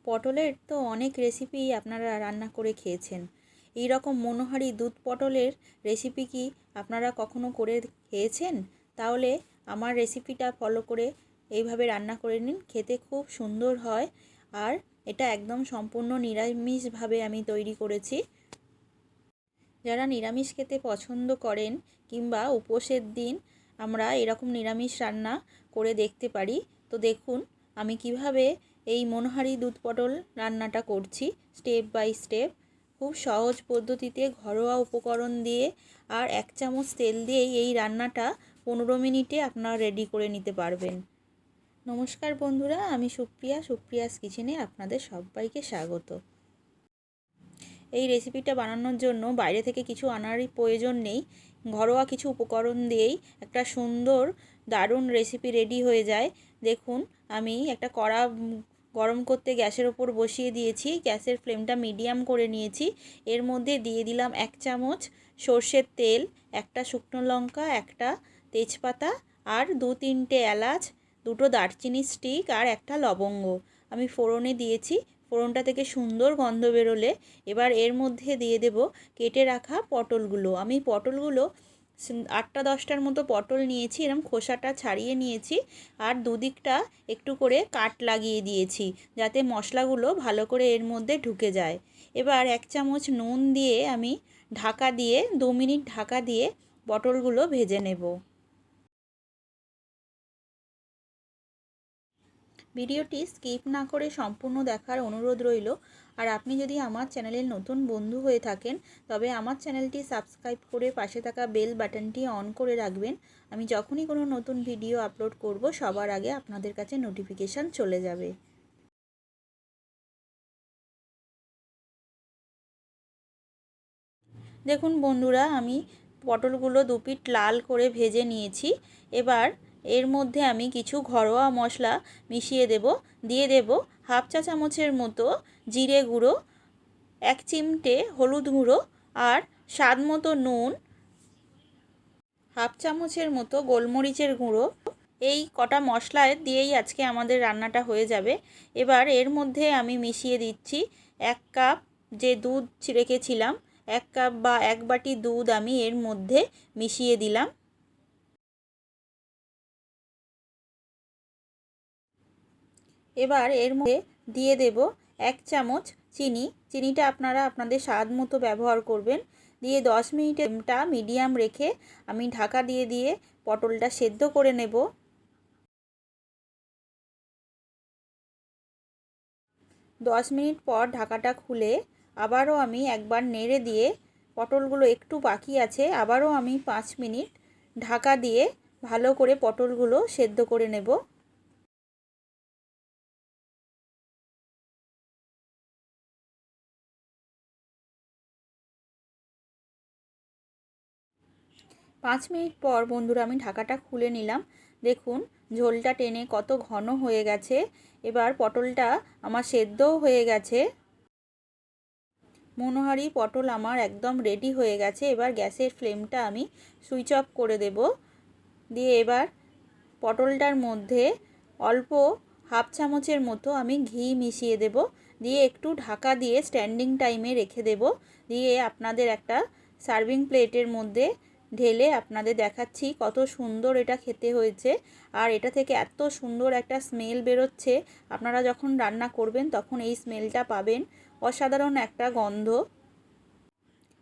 পটলের তো অনেক রেসিপি আপনারা রান্না করে খেয়েছেন। এই রকম মনোহারি দুধ পটলের রেসিপি কি আপনারা কখনো করে খেয়েছেন? তাহলে আমার রেসিপিটা ফলো করে এইভাবে রান্না করে নিন, খেতে খুব সুন্দর হয়। আর এটা একদম সম্পূর্ণ নিরামিষভাবে আমি তৈরি করেছি। যারা নিরামিষ খেতে পছন্দ করেন কিংবা উপোসের দিন আমরা এরকম নিরামিষ রান্না করে দেখতে পারি। তো দেখুন আমি কিভাবে এই মনোহারি দুধ পটল রান্নাটা করছি স্টেপ বাই স্টেপ। খুব সহজ পদ্ধতিতে ঘরোয়া উপকরণ দিয়ে আর 1 চামচ তেল দিয়েই এই রান্নাটা 15 মিনিটে আপনারা রেডি করে নিতে পারবেন। নমস্কার বন্ধুরা, আমি সুপ্রিয়াস কিচেনে আপনাদের সবাইকে স্বাগত। এই রেসিপিটা বানানোর জন্য বাইরে থেকে কিছু আনারই প্রয়োজন নেই। ঘরোয়া কিছু উপকরণ দিয়েই একটা সুন্দর দারুণ রেসিপি রেডি হয়ে যায়। দেখুন আমি একটা কড়া গরম করতে গ্যাসের ওপর বসিয়ে দিয়েছি। গ্যাসের ফ্লেমটা মিডিয়াম করে নিয়েছি। এর মধ্যে দিয়ে দিলাম 1 চামচ সর্ষের তেল, একটা শুকনো লঙ্কা, একটা তেজপাতা আর 2-3টে এলাচ, 2টো দারচিনি স্টিক আর একটা লবঙ্গ আমি ফোড়নে দিয়েছি। ফোড়নটা থেকে সুন্দর গন্ধ বেরোলে এবার এর মধ্যে দিয়ে দেব কেটে রাখা পটলগুলো। আমি পটলগুলো 8টা-10টার মতো পটল নিয়েছি, এরকম খোসাটা ছাড়িয়ে নিয়েছি আর দুদিকটা একটু করে কাট লাগিয়ে দিয়েছি যাতে মশলাগুলো ভালো করে এর মধ্যে ঢুকে যায়। এবার 1 চামচ নুন দিয়ে আমি ঢাকা দিয়ে 2 মিনিট ঢাকা দিয়ে পটলগুলো ভেজে নেব। ভিডিওটি স্কিপ না করে সম্পূর্ণ দেখার অনুরোধ রইল। আর আপনি যদি আমার চ্যানেলের নতুন বন্ধু হয়ে থাকেন তবে আমার চ্যানেলটি সাবস্ক্রাইব করে পাশে থাকা বেল বাটনটি অন করে রাখবেন। আমি যখনই কোনো নতুন ভিডিও আপলোড করব সবার আগে আপনাদের কাছে নোটিফিকেশান চলে যাবে। দেখুন বন্ধুরা, আমি পটলগুলো 2 পিঠ লাল করে ভেজে নিয়েছি। এবার এর মধ্যে আমি কিছু ঘরোয়া মশলা মিশিয়ে দিয়ে দেব 1/2 চা চামচের মতো জিরে গুঁড়ো, 1 চিমটে হলুদ গুঁড়ো আর স্বাদ মতো নুন, 1/2 চামচের মতো গোলমরিচের গুঁড়ো। এই কটা মশলা দিয়েই আজকে আমাদের রান্নাটা হয়ে যাবে। এবার এর মধ্যে আমি মিশিয়ে দিচ্ছি 1 কাপ যে দুধ রেখেছিলাম, 1 কাপ বা 1 বাটি দুধ আমি এর মধ্যে মিশিয়ে দিলাম। এবার এর মধ্যে দিয়ে দেব 1 চামচ চিনি। চিনিটা আপনারা আপনাদের স্বাদ মতো ব্যবহার করবেন। দিয়ে 10 মিনিটটা মিডিয়াম রেখে আমি ঢাকা দিয়ে পটলটা সেদ্ধ করে নেব। 10 মিনিট পর ঢাকাটা খুলে আবারও আমি একবার নেড়ে দিয়ে পটলগুলো একটু বাকি আছে আবারও আমি 5 মিনিট ঢাকা দিয়ে ভালো করে পটলগুলো সেদ্ধ করে নেব। পাঁচ মিনিট পর বন্ধুরা আমি ঢাকাটা খুলে নিলাম। দেখুন ঝোলটা টেনে কত ঘন হয়ে গেছে। এবার পটলটা আমার সেদ্ধও হয়ে গেছে। মনোহারি পটল আমার একদম রেডি হয়ে গেছে। এবার গ্যাসের ফ্লেমটা আমি সুইচ অফ করে দেব। দিয়ে এবার পটলটার মধ্যে অল্প 1/2 চামচের মতো আমি ঘি মিশিয়ে দেব। দিয়ে একটু ঢাকা দিয়ে স্ট্যান্ডিং টাইমে রেখে দেব। দিয়ে আপনাদের একটা সার্ভিং প্লেটের মধ্যে ঢেলে আপনাদের দেখাচ্ছি কত সুন্দর এটা খেতে হয়েছে। আর এটা থেকে এত সুন্দর একটা স্মেল বেরোচ্ছে, আপনারা যখন রান্না করবেন তখন এই স্মেলটা পাবেন, অসাধারণ একটা গন্ধ।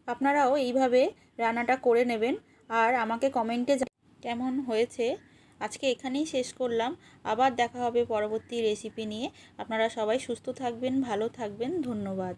আপনারাও এইভাবে রান্নাটা করে নেবেন আর আমাকে কমেন্টে কেমন হয়েছে। আজকে এখানেই শেষ করলাম, আবার দেখা হবে পরবর্তী রেসিপি নিয়ে। আপনারা সবাই সুস্থ থাকবেন, ভালো থাকবেন, ধন্যবাদ।